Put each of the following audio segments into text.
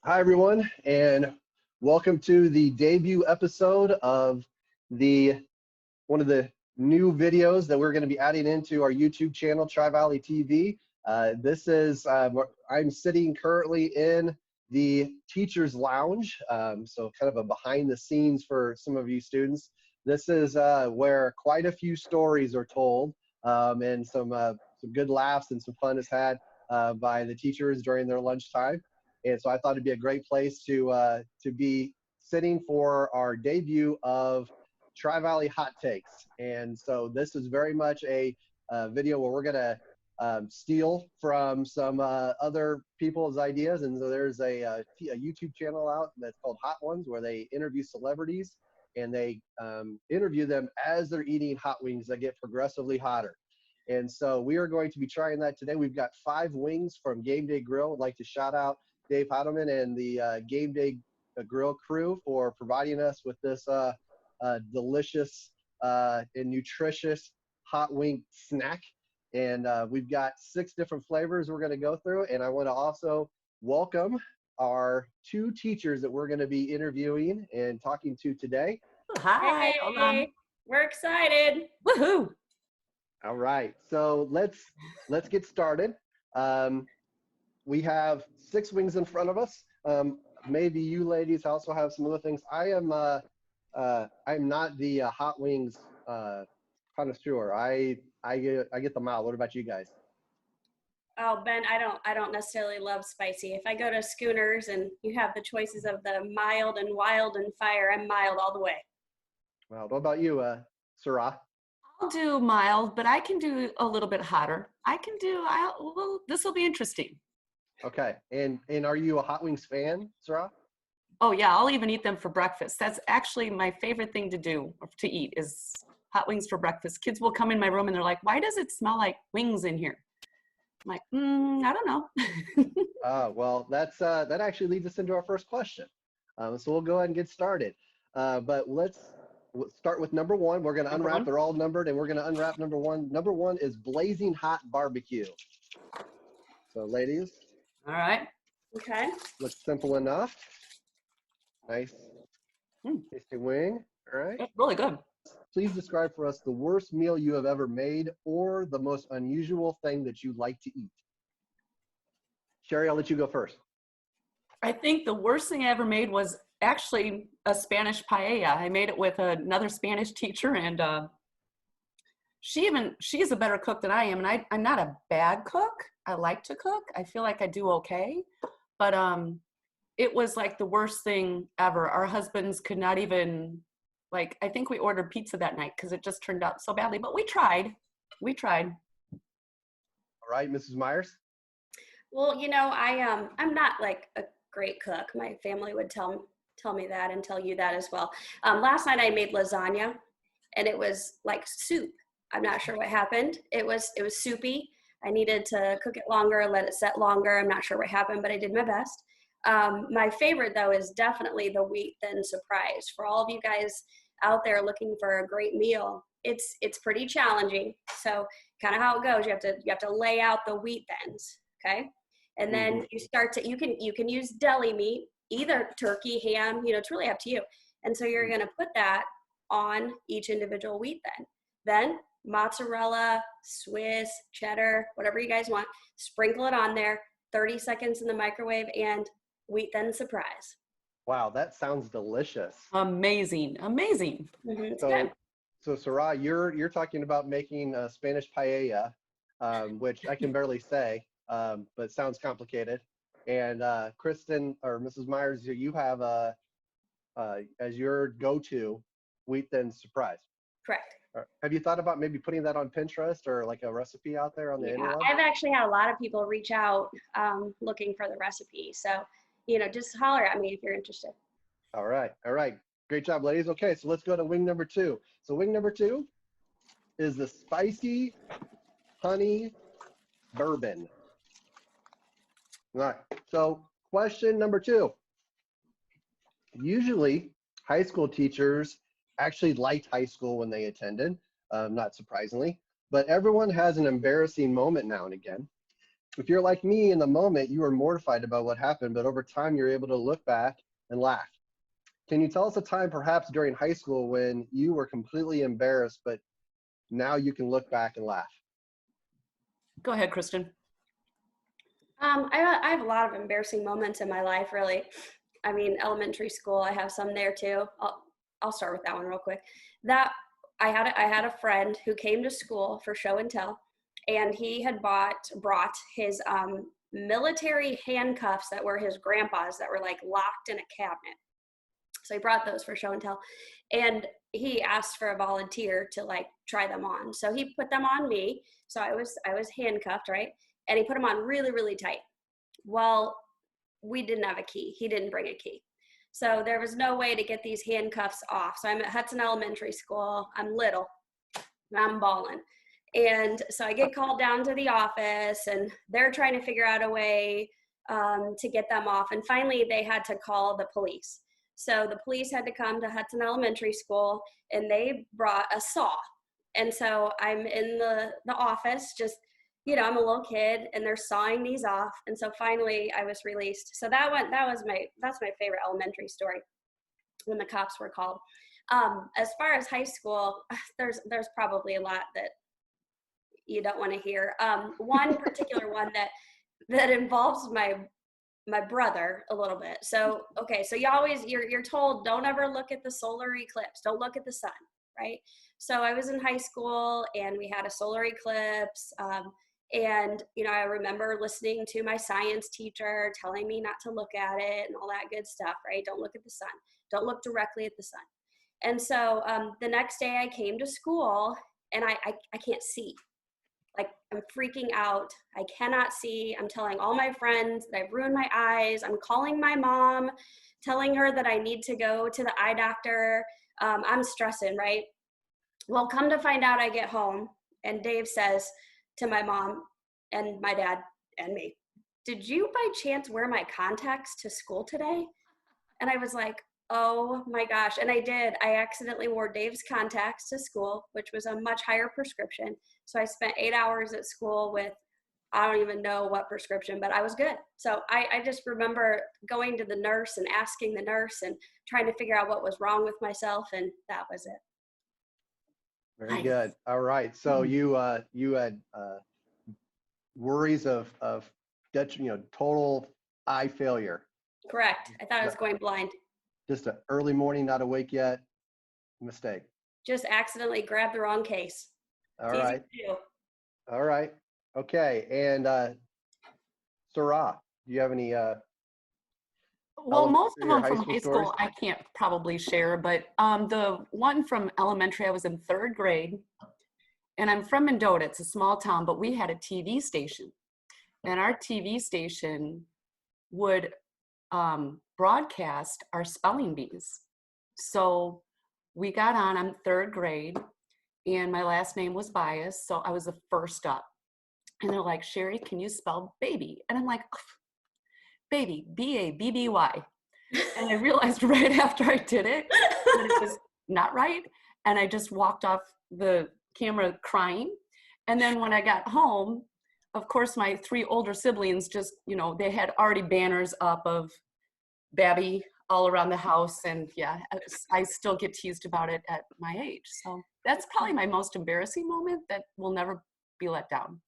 Hi, everyone, and welcome to the debut episode of one of the new videos that we're going to be adding into our YouTube channel, Tri-Valley TV. I'm sitting currently in the Teacher's Lounge, so kind of a behind the scenes for some of you students. This is where quite a few stories are told, and some good laughs and some fun is had by the teachers during their lunchtime. And so I thought it'd be a great place to be sitting for our debut of Tri-Valley Hot Takes. And so this is very much a video where we're gonna steal from some other people's ideas. And so there's a YouTube channel out that's called Hot Ones, where they interview celebrities and they interview them as they're eating hot wings that get progressively hotter. And so we are going to be trying that today. We've got 5 wings from Game Day Grill. I'd like to shout out Dave Heidelman and the Game Day Grill crew for providing us with this delicious and nutritious hot wing snack. And we've got 6 different flavors we're going to go through. And I want to also welcome our 2 teachers that we're going to be interviewing and talking to today. Hi, hey, hold on. We're excited. Woohoo! All right, so let's get started. We have 6 wings in front of us. Maybe you ladies also have some other things. I'm not the hot wings connoisseur. I get the mild. What about you guys? Oh, Ben, I don't necessarily love spicy. If I go to Schooners and you have the choices of the mild and wild and fire, I'm mild all the way. Well, what about you, Sarah? I'll do mild, but I can do a little bit hotter. Well, this will be interesting. Okay, and are you a hot wings fan, Sarah? Oh yeah, I'll even eat them for breakfast. That's actually my favorite thing to do, to eat, is hot wings for breakfast. Kids will come in my room and they're like, why does it smell like wings in here? I'm like, I don't know. Well, that actually leads us into our first question. So we'll go ahead and get started. But let's start with number 1. We're going to unwrap. They're all numbered, and we're going to unwrap number 1. Number 1 is blazing hot barbecue. So, ladies. All right. Okay. Looks simple enough. Nice. Tasty wing. All right. It's really good. Please describe for us the worst meal you have ever made or the most unusual thing that you like to eat. Sherry, I'll let you go first. I think the worst thing I ever made was actually a Spanish paella. I made it with another Spanish teacher, and she's a better cook than I am. And I'm not a bad cook. I like to cook. I feel like I do okay. But it was like the worst thing ever. Our husbands could not even, I think we ordered pizza that night because it just turned out so badly. But we tried. All right, Mrs. Myers. Well, I'm not like a great cook. My family would tell me that and tell you that as well. Last night I made lasagna, and it was like soup. I'm not sure what happened. It was soupy. I needed to cook it longer, let it set longer. I'm not sure what happened, but I did my best. My favorite, though, is definitely the wheat thin surprise. For all of you guys out there looking for a great meal, it's pretty challenging. So kind of how it goes, you have to lay out the wheat thins, okay? And then you can use deli meat, either turkey, ham, it's really up to you. And so you're going to put that on each individual wheat thin. Then mozzarella, Swiss, cheddar, whatever you guys want, sprinkle it on there, 30 seconds in the microwave, and wheat thin surprise. Wow, that sounds delicious. Amazing. It's good. So Sarah, you're talking about making a Spanish paella, which I can barely say, but sounds complicated. And Kristen or Mrs. Myers, you have as your go-to wheat thin surprise. Correct. Have you thought about maybe putting that on Pinterest or like a recipe out there on the internet? I've actually had a lot of people reach out looking for the recipe. So, just holler at me if you're interested. All right. Great job, ladies. Okay, so let's go to wing number 2. So wing number 2 is the spicy honey bourbon. All right. So question number 2. Usually high school teachers actually liked high school when they attended, not surprisingly, but everyone has an embarrassing moment now and again. If you're like me in the moment, you were mortified about what happened, but over time, you're able to look back and laugh. Can you tell us a time perhaps during high school when you were completely embarrassed, but now you can look back and laugh? Go ahead, Kristen. I have a lot of embarrassing moments in my life, really. I mean, elementary school, I have some there too. I'll start with that one real quick. That I had a friend who came to school for show and tell, and he had brought his military handcuffs that were his grandpa's that were like locked in a cabinet. So he brought those for show and tell, and he asked for a volunteer to like try them on. So he put them on me. So I was handcuffed, right? And he put them on really, really tight. Well, we didn't have a key. He didn't bring a key. So there was no way to get these handcuffs off. So I'm at Hudson Elementary School. I'm little. I'm bawling. And so I get called down to the office, and they're trying to figure out a way to get them off. And finally, they had to call the police. So the police had to come to Hudson Elementary School, and they brought a saw. And so I'm in the office, just, you know, I'm a little kid, and they're sawing these off. And so finally I was released. So that's my favorite elementary story, when the cops were called. As far as high school, there's probably a lot that you don't want to hear. One particular one that involves my brother a little bit. So, okay. So you're told, don't ever look at the solar eclipse. Don't look at the sun. Right. So I was in high school, and we had a solar eclipse. And, you know, I remember listening to my science teacher telling me not to look at it and all that good stuff, right? Don't look at the sun. Don't look directly at the sun. And so the next day I came to school, and I can't see. Like, I'm freaking out. I cannot see. I'm telling all my friends that I've ruined my eyes. I'm calling my mom, telling her that I need to go to the eye doctor. I'm stressing, right? Well, come to find out, I get home, and Dave says to my mom and my dad and me, "Did you by chance wear my contacts to school today?" And I was like, oh my gosh. And I did. I accidentally wore Dave's contacts to school, which was a much higher prescription. So I spent 8 hours at school with, I don't even know what prescription, but I was good. So I just remember going to the nurse and asking the nurse and trying to figure out what was wrong with myself. And that was it. Very Nice. good. All right. So you had worries of total eye failure. Correct. I thought I was going blind. Just an early morning, not awake yet. Mistake. Just accidentally grabbed the wrong case. All It's right. easy to do. All right. Okay. And Sarah, do you have any? Well, most of your them from high school high stories? school I can't probably share, but the one from elementary, I was in 3rd grade, and I'm from Mendota. It's a small town, but we had a TV station, and our TV station would broadcast our spelling bees. So we got on, I'm 3rd grade, and my last name was Bias, so I was the first up. And they're like, Sherry, can you spell baby? And I'm like, baby, B-A-B-B-Y. And I realized right after I did it that it was not right. And I just walked off the camera crying. And then when I got home, of course, my 3 older siblings just, they had already banners up of Babby all around the house. And yeah, I still get teased about it at my age. So that's probably my most embarrassing moment that will never be let down.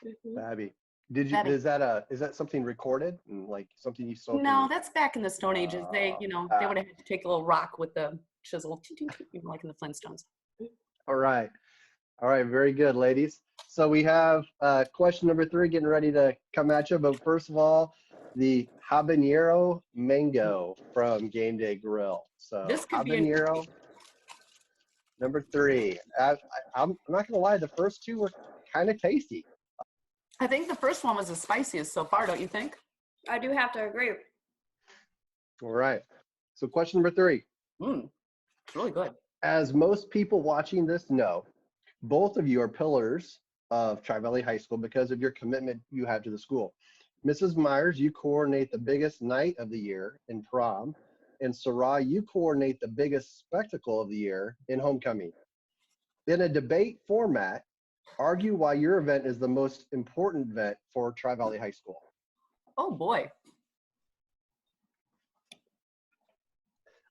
Mhm. Babby. Did you? Babby. Is that something recorded and like something you saw? No, that's back in the Stone Ages. They would have had to take a little rock with the chisel, like in the Flintstones. All right. All right. Very good, ladies. So we have question number 3 getting ready to come at you. But first of all, the habanero mango from Game Day Grill. So This could be habanero number 3. I'm not gonna lie, the first 2 were kind of tasty. I think the first one was the spiciest so far, don't you think? I do have to agree. All right. So question number 3. It's really good. As most people watching this know, both of you are pillars of Tri-Valley High School because of your commitment you have to the school. Mrs. Myers, you coordinate the biggest night of the year in prom, and Sarah, you coordinate the biggest spectacle of the year in homecoming. In a debate format, argue why your event is the most important event for Tri-Valley High School. Oh boy.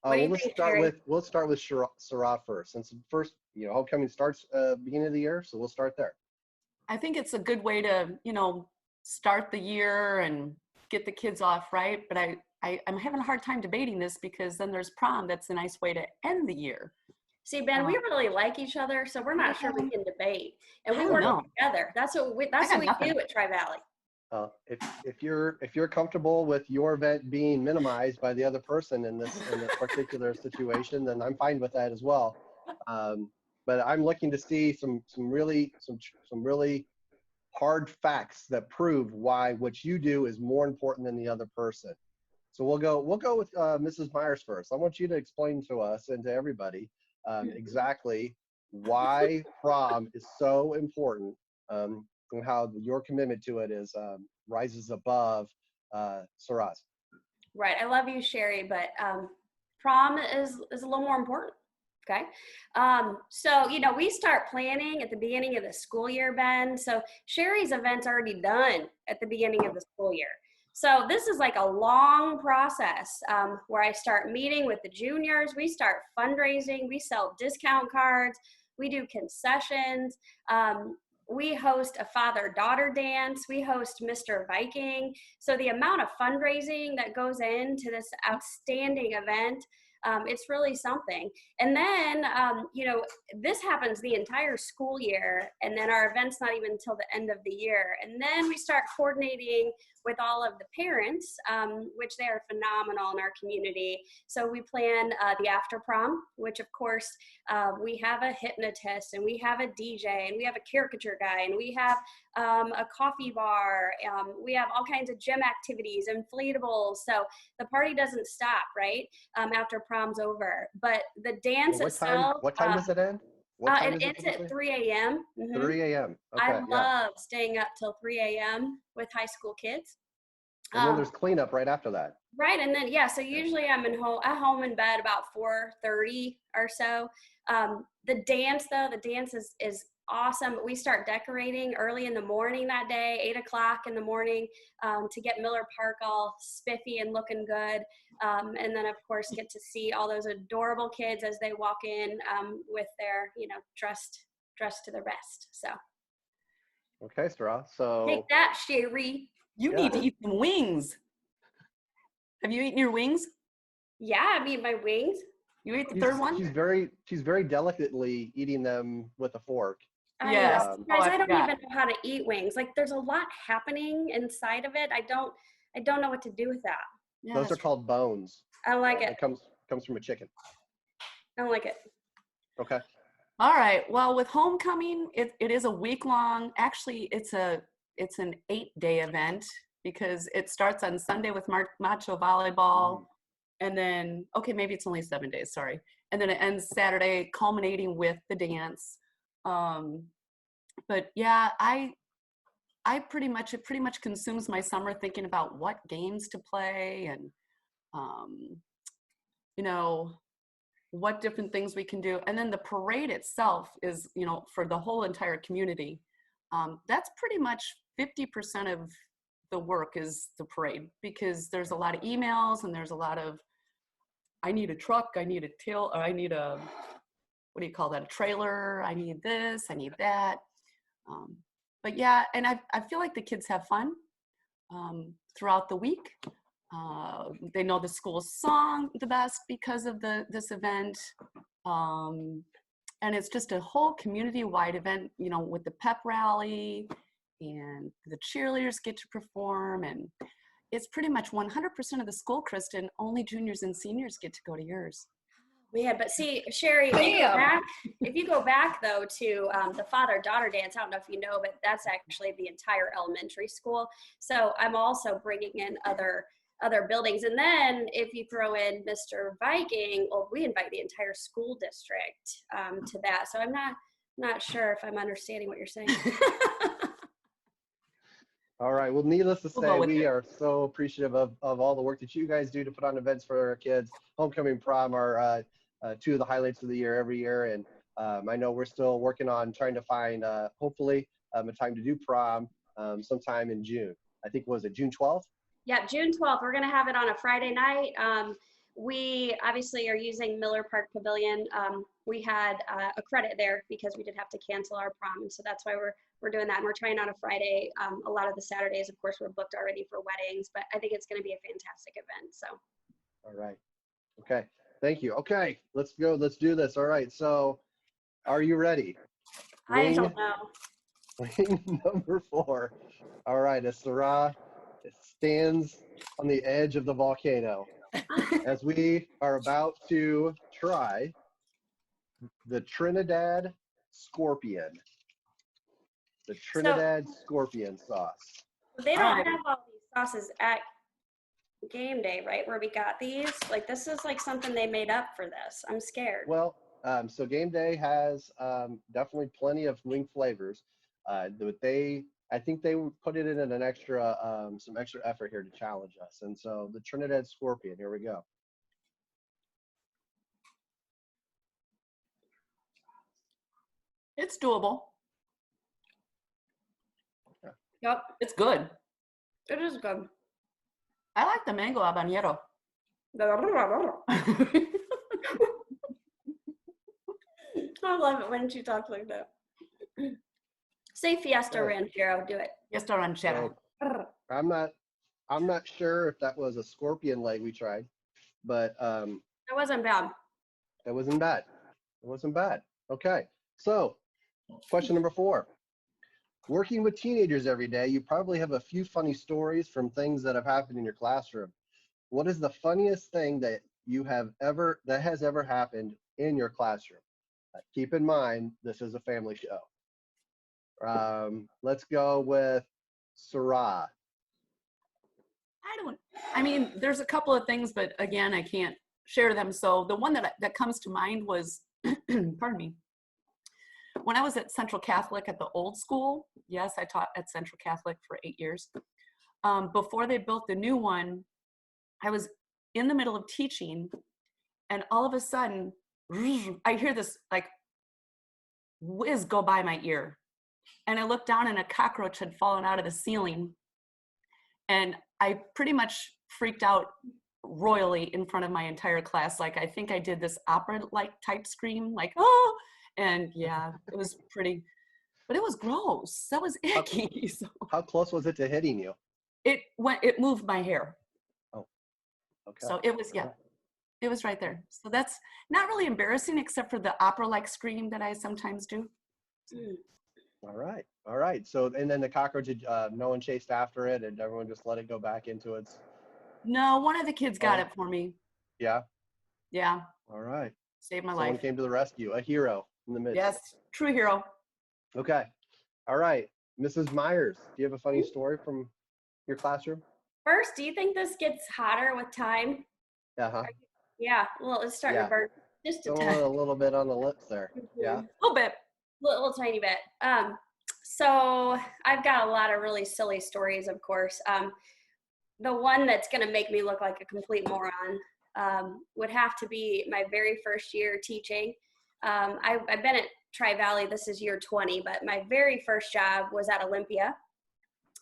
What do you Let's think, start Jerry? with Sarah first, since first, homecoming starts beginning of the year, so we'll start there. I think it's a good way to, start the year and get the kids off, right? But I'm having a hard time debating this because then there's prom. That's a nice way to end the year. See, Ben, we really like each other, so we're not sure we can debate, and we I work know. together. That's what we nothing. do at Tri-Valley. If you're comfortable with your event being minimized by the other person in this particular situation, then I'm fine with that as well. But I'm looking to see some really hard facts that prove why what you do is more important than the other person. So we'll go with Mrs. Myers first. I want you to explain to us and to everybody exactly why prom is so important, and how your commitment to it is rises above Sarah's. Right. I love you, Sherry, but prom is a little more important. Okay. So, we start planning at the beginning of the school year, Ben. So Sherry's event's already done at the beginning of the school year. So this is like a long process where I start meeting with the juniors. We start fundraising. We sell discount cards. We do concessions. We host a father-daughter dance. We host Mr. Viking. So the amount of fundraising that goes into this outstanding event, it's really something. And then, this happens the entire school year, and then our event's not even until the end of the year. And then we start coordinating with all of the parents, which they are phenomenal in our community. So we plan the after prom, which of course we have a hypnotist, and we have a DJ, and we have a caricature guy, and we have a coffee bar. We have all kinds of gym activities, inflatables. So the party doesn't stop, right? After prom's over. But the dance itself. What time does it end? It ends at 3 a.m. 3 a.m. Okay, I love staying up till 3 a.m. with high school kids. And then there's cleanup right after that. Right, and then so usually I'm at home in bed about 4:30 or so. The dance is awesome. We start decorating early in the morning that day, 8 o'clock in the morning, to get Miller Park all spiffy and looking good. And then of course get to see all those adorable kids as they walk in with their, dressed to their best. So. Okay, Sarah. So. Take that, Sherry. You need to eat some wings. Have you eaten your wings? Yeah, I've eaten my wings. You ate the third one? She's very delicately eating them with a fork. Yes. Guys, I don't even know how to eat wings. Like, there's a lot happening inside of it. I don't know what to do with that. Yeah, those are called bones. I like it. It comes from a chicken. I don't like it. Okay. All right. Well, with homecoming, it is a week long. Actually, it's an 8-day event because it starts on Sunday with macho volleyball. And then, maybe it's only 7 days, sorry. And then it ends Saturday, culminating with the dance. But yeah, it pretty much consumes my summer thinking about what games to play and, what different things we can do. And then the parade itself is, for the whole entire community. That's pretty much 50% of the work is the parade, because there's a lot of emails and there's a lot of, I need a truck, I need a tail, or I need a, what do you call that? A trailer. I need this, I need that. But yeah, and I feel like the kids have fun throughout the week. They know the school song the best because of this event. And it's just a whole community-wide event, with the pep rally, and the cheerleaders get to perform, and it's pretty much 100% of the school, Kristen. Only juniors and seniors get to go to yours. Yeah, but see, Sherry, if you go back though to the father-daughter dance, I don't know if you know, but that's actually the entire elementary school. So I'm also bringing in other buildings. And then if you throw in Mr. Viking, well, we invite the entire school district to that. So I'm not sure if I'm understanding what you're saying. All right. Well, needless to say, we are so appreciative of all the work that you guys do to put on events for our kids. Homecoming, prom are two of the highlights of the year every year. And I know we're still working on trying to find, hopefully, a time to do prom sometime in June. I think, was it June 12th? Yeah, June 12th. We're going to have it on a Friday night. We obviously are using Miller Park Pavilion. We had a credit there because we did have to cancel our prom. So that's why we're doing that. And we're trying on a Friday. A lot of the Saturdays, of course, we're booked already for weddings, but I think it's going to be a fantastic event. So. All right. Okay. Thank you. Okay. Let's go. Let's do this. All right. So are you ready? I don't know. Wing number 4. All right. As Sarah stands on the edge of the volcano, as we are about to try the Trinidad Scorpion. The Trinidad Scorpion sauce. They don't have all these sauces at game day, right? Where we got these. Like, this is like something they made up for this. I'm scared. Well, so game day has definitely plenty of wing flavors. But I think they put it in an extra, some extra effort here to challenge us. And so the Trinidad Scorpion, here we go. It's doable. Yep, It's good. it is good. I like the mango habanero. I love it when she talks like that. Say Fiesta Ranchero, do it. Fiesta Ranchero. So, I'm not sure if that was a scorpion leg we tried, but It wasn't bad. that wasn't bad. It wasn't bad. Okay. So, question number 4. Working with teenagers every day, you probably have a few funny stories from things that have happened in your classroom. What is the funniest thing that has ever happened in your classroom? Keep in mind, this is a family show. Let's go with Sarah. I mean, there's a couple of things, but again, I can't share them. So the one that comes to mind was, pardon me, when I was at Central Catholic at the old school. Yes, I taught at Central Catholic for 8 years. Before they built the new one, I was in the middle of teaching, and all of a sudden, I hear this like whiz go by my ear. And I looked down and a cockroach had fallen out of the ceiling. And I pretty much freaked out royally in front of my entire class. Like, I think I did this opera-like type scream, like, oh, and yeah, it was pretty, but it was gross. That was icky. How close was it to hitting you? It moved my hair. Oh, okay. So it was, yeah, it was right there. So that's not really embarrassing, except for the opera-like scream that I sometimes do. All right. All right. So, and then the cockroach, no one chased after it and everyone just let it go back into its. No, one of the kids got it for me. Yeah. Yeah. All right. Saved my Someone life. came to the rescue, a hero in the midst. Yes. True hero. Okay. All right. Mrs. Myers, do you have a funny story from your classroom? First, do you think this gets hotter with time? Uh-huh. Yeah, well, it's starting to burn just a Going touch. a little bit on the lips there. Yeah. A little bit. Little tiny bit. So I've got a lot of really silly stories, of course. The one that's going to make me look like a complete moron would have to be my very first year teaching. I've been at Tri-Valley, this is year 20, but my very first job was at Olympia.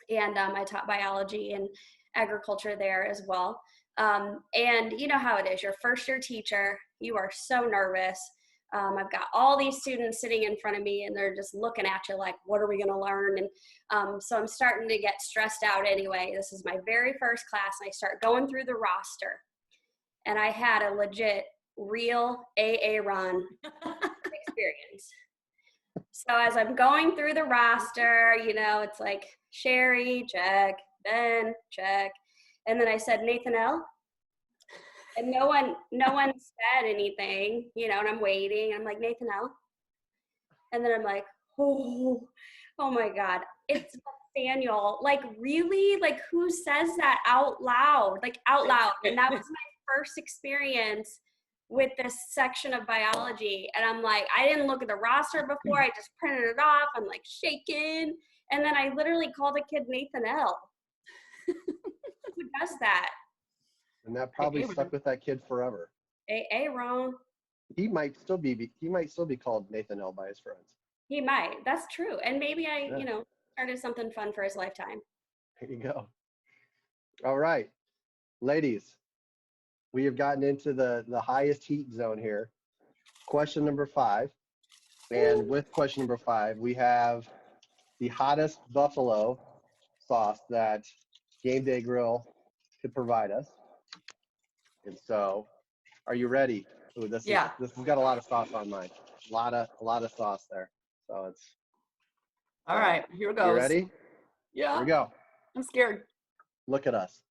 And I taught biology and agriculture there as well. And you know how it is, your first year teacher, you are so nervous. I've got all these students sitting in front of me and they're just looking at you like, what are we gonna learn? And so I'm starting to get stressed out anyway. This is my very first class and I start going through the roster. And I had a legit real Aaron experience. So as I'm going through the roster, you know, it's like Sherry, check, Ben, check. And then I said, Nathan L. And no one said anything, you know, and I'm waiting. I'm like, Nathan L. And then I'm like, oh my God, it's Nathaniel. Like, really? Like, who says that out loud? Like, out loud. And that was my first experience with this section of biology. And I'm like, I didn't look at the roster before. I just printed it off. I'm like shaking. And then I literally called a kid Nathan L. Who does that? And that probably stuck with that kid forever. Aaron. he might still be called Nathaniel by his friends. He might. That's true. And maybe I, Yeah. started something fun for his lifetime. There you go. All right, ladies, we have gotten into the highest heat zone here. Question number 5. And with question number 5, we have the hottest buffalo sauce that Game Day Grill could provide us. And so, are you ready? Ooh, this has got a lot of sauce on mine. A lot of sauce there. So it's All right, here it goes. You ready? Yeah. Here we go. I'm scared. Look at us.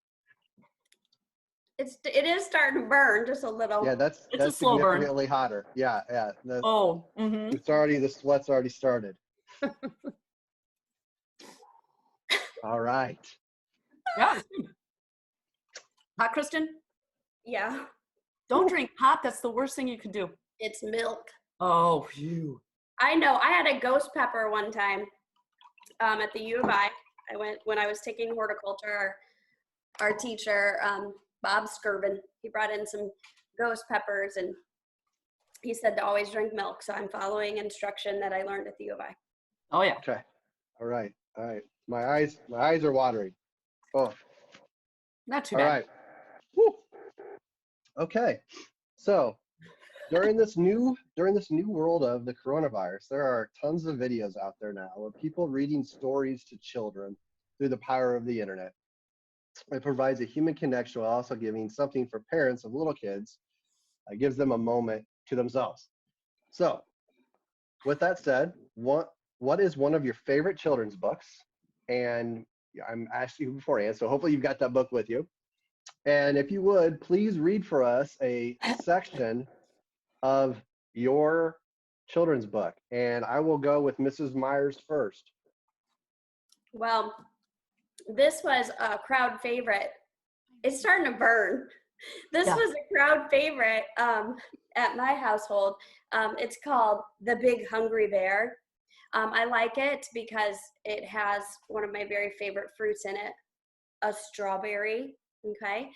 It is starting to burn just a little. Yeah, that's a slow burn. significantly hotter. Yeah. Mm-hmm. The sweat's already started. All right. Yeah. Hot, Kristen? Yeah. Don't drink pop. That's the worst thing you can do. It's milk. Oh, phew. I know. I had a ghost pepper one time at the U of I. I went when I was taking horticulture. Our teacher, Bob Skirvin, he brought in some ghost peppers and he said to always drink milk. So I'm following instruction that I learned at the U of I. Oh, yeah. Okay. All right. My eyes are watering. Oh. Not too All bad. right. Woo. Okay. So during this new world of the coronavirus, there are tons of videos out there now of people reading stories to children through the power of the internet. It provides a human connection while also giving something for parents of little kids. It gives them a moment to themselves. So with that said, what is one of your favorite children's books? And I'm asking you beforehand, so hopefully you've got that book with you. And if you would, please read for us a section of your children's book. And I will go with Mrs. Myers first. Well, this was a crowd favorite. It's starting to burn. This was a crowd favorite at my household. It's called The Big Hungry Bear. I like it because it has one of my very favorite fruits in it, a strawberry. Okay.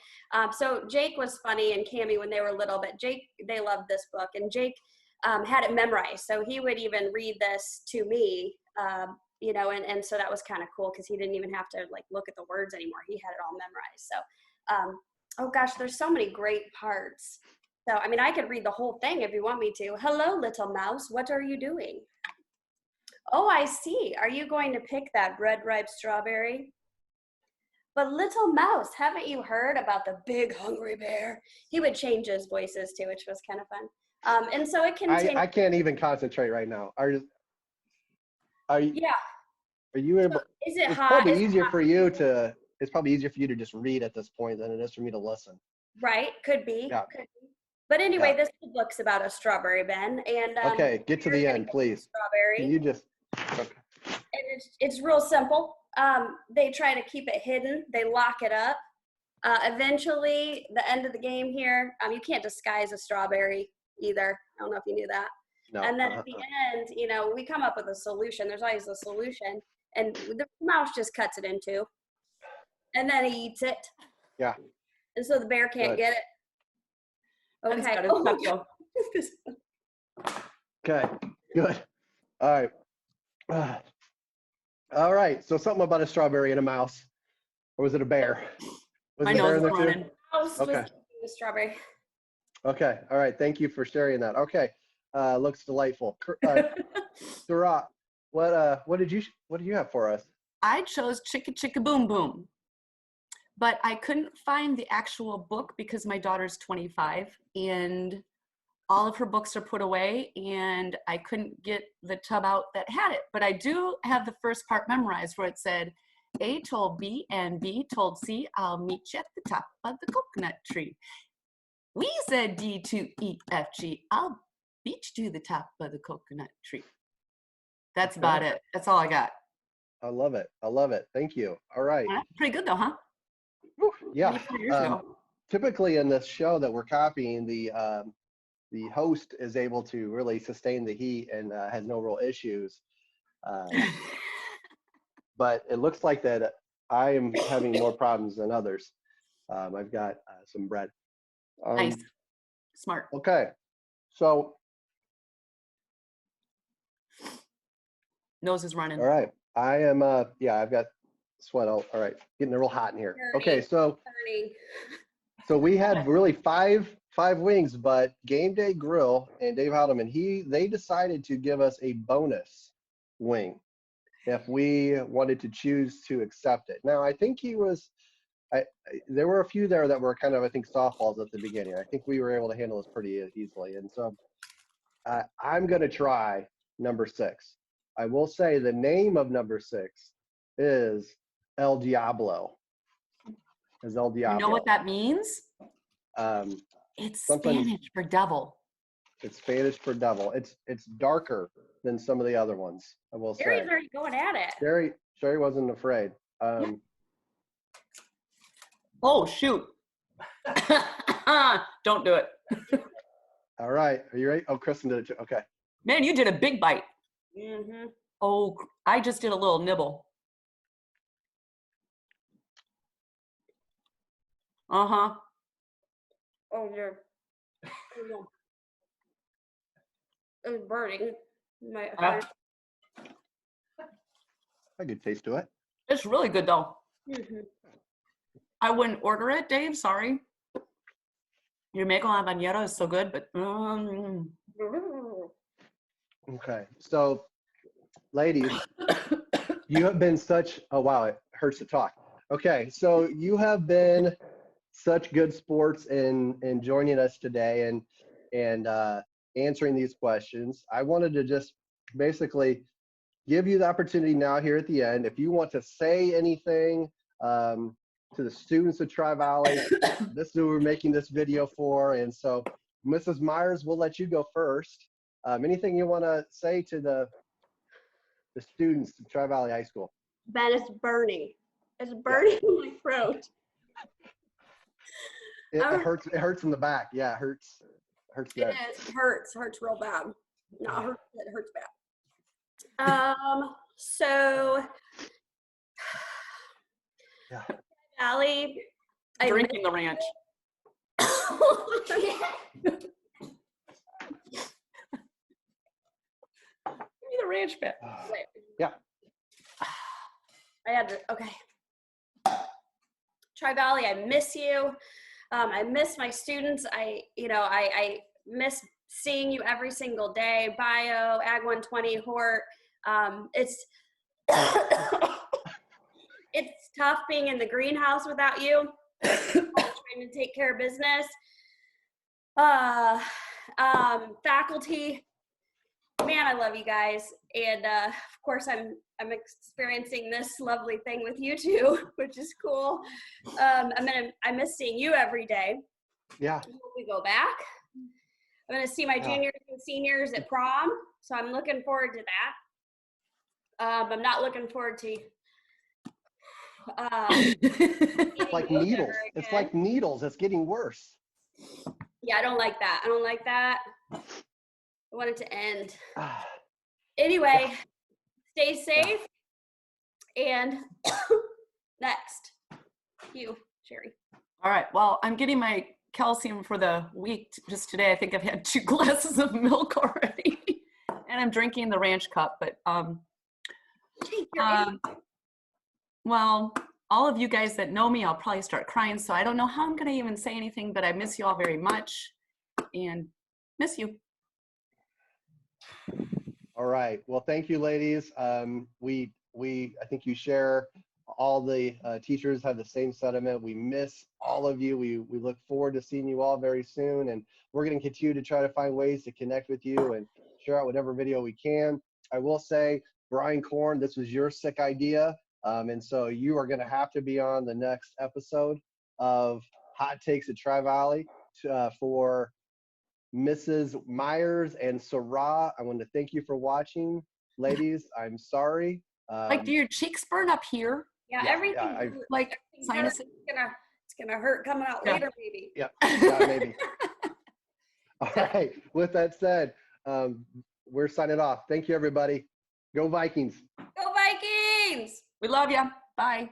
So Jake was funny and Cammie when they were little, but they loved this book and Jake had it memorized. So he would even read this to me, and so that was kind of cool because he didn't even have to look at the words anymore. He had it all memorized. So, oh gosh, there's so many great parts. So, I mean, I could read the whole thing if you want me to. Hello, little mouse. What are you doing? Oh, I see. Are you going to pick that red ripe strawberry? But little mouse, haven't you heard about the big hungry bear? He would change his voices too, which was kind of fun. And so it contains. I can't even concentrate right now. Are you? Yeah. Are you able? So is it it's hot? Probably easier for you to. It's probably easier for you to just read at this point than it is for me to listen. Right. Could be. Yeah. Could be. But anyway, this book's about a strawberry, Ben. And okay, get to the end, please. Strawberry. Can you just? Okay. And it's real simple. They try to keep it hidden. They lock it up. Eventually, the end of the game here, you can't disguise a strawberry either. I don't know if you knew that. No. And then at the end, we come up with a solution. There's always a solution. And the mouse just cuts it in two. And then he eats it. Yeah. And so the bear can't get it. Okay. Okay, good. All right. All right, so something about a strawberry and a mouse. Or was it a bear? Was My it a bear nose in is there running. too? Mouse was Okay. eating the strawberry. Okay, all right, thank you for sharing that. Okay, looks delightful. Surat, what did you have for us? I chose Chicka Chicka Boom Boom, but I couldn't find the actual book because my daughter's 25 and all of her books are put away and I couldn't get the tub out that had it. But I do have the first part memorized where it said, A told B and B told C, I'll meet you at the top of the coconut tree. We said D to E, F, G, I'll beat you to the top of the coconut tree. That's about it. That's all I got. I love it. I love it. Thank you. All right. Pretty good though, huh? Yeah. 24 years ago. Typically in this show that we're copying, the host is able to really sustain the heat and has no real issues. But it looks like that I am having more problems than others. I've got some bread. Nice. Smart. Okay. So, Nose is running. all right. I am, yeah, I've got sweat. All right. Getting real hot in here. Okay. Burning. So we had really five wings, but Game Day Grill and Dave Heidelman, they decided to give us a bonus wing if we wanted to choose to accept it. Now, I think there were a few there that were kind of, I think, softballs at the beginning. I think we were able to handle this pretty easily. And so I'm going to try number 6. I will say the name of number 6 is El Diablo. Is El Diablo. You know what that means? It's Spanish for devil. It's Spanish for devil. It's darker than some of the other ones, I will say. Sherry's already going at it. Sherry wasn't afraid. Oh, shoot. Don't do it. All right. Are you ready? Oh, Kristen did it too. Okay. Man, you did a big bite. Mm-hmm. Oh, I just did a little nibble. Uh-huh. Oh, you're. It's burning. I could taste to it. It's really good, though. Mm-hmm. I wouldn't order it, Dave. Sorry. Your maple habanero is so good, but Okay. So, ladies, you have been such. Oh wow, it hurts to talk. Okay, so you have been such good sports in joining us today and answering these questions. I wanted to just basically give you the opportunity now here at the end, if you want to say anything to the students of Tri-Valley. This is who we're making this video for. And so, Mrs. Myers, we'll let you go first. Anything you want to say to the students of Tri-Valley High School? Ben, it's burning. It's burning in my throat. It hurts. It hurts in the back. Yeah, it hurts. It hurts there. It hurts real bad. No, it hurts bad. So Yeah. Valley, drinking the ranch. Give me the ranch bit. Yeah. I had to, okay. Tri-Valley, I miss you. I miss my students. I miss seeing you every single day. Bio, Ag 120, Hort. It's it's tough being in the greenhouse without you. Trying to take care of business. Faculty, man, I love you guys. And of course, I'm experiencing this lovely thing with you too, which is cool. I miss seeing you every day. Yeah. We go back. I'm gonna see my juniors and seniors at prom, so I'm looking forward to that. I'm not looking forward to. It's like needles. It's like needles. It's getting worse. Yeah, I don't like that. I want it to end. Anyway, stay safe. And next, you, Sherry. All right. Well, I'm getting my calcium for the week just today. I think I've had 2 glasses of milk already, and I'm drinking the ranch cup. But well, all of you guys that know me, I'll probably start crying. So I don't know how I'm going to even say anything, but I miss you all very much and miss you. All right. Well, thank you, ladies. I think you share all the teachers have the same sentiment. We miss all of you. We look forward to seeing you all very soon, and we're going to continue to try to find ways to connect with you and share out whatever video we can. I will say, Brian Korn, this was your sick idea, and so you are going to have to be on the next episode of Hot Takes at Tri-Valley for Mrs. Myers and Sarah. I want to thank you for watching, ladies. I'm sorry. Like, do your cheeks burn up here? Yeah, everything. Yeah, like sinuses. It's gonna hurt coming out later, maybe. Yeah, maybe. All right. With that said, we're signing off. Thank you, everybody. Go Vikings. Go Vikings! We love you. Bye.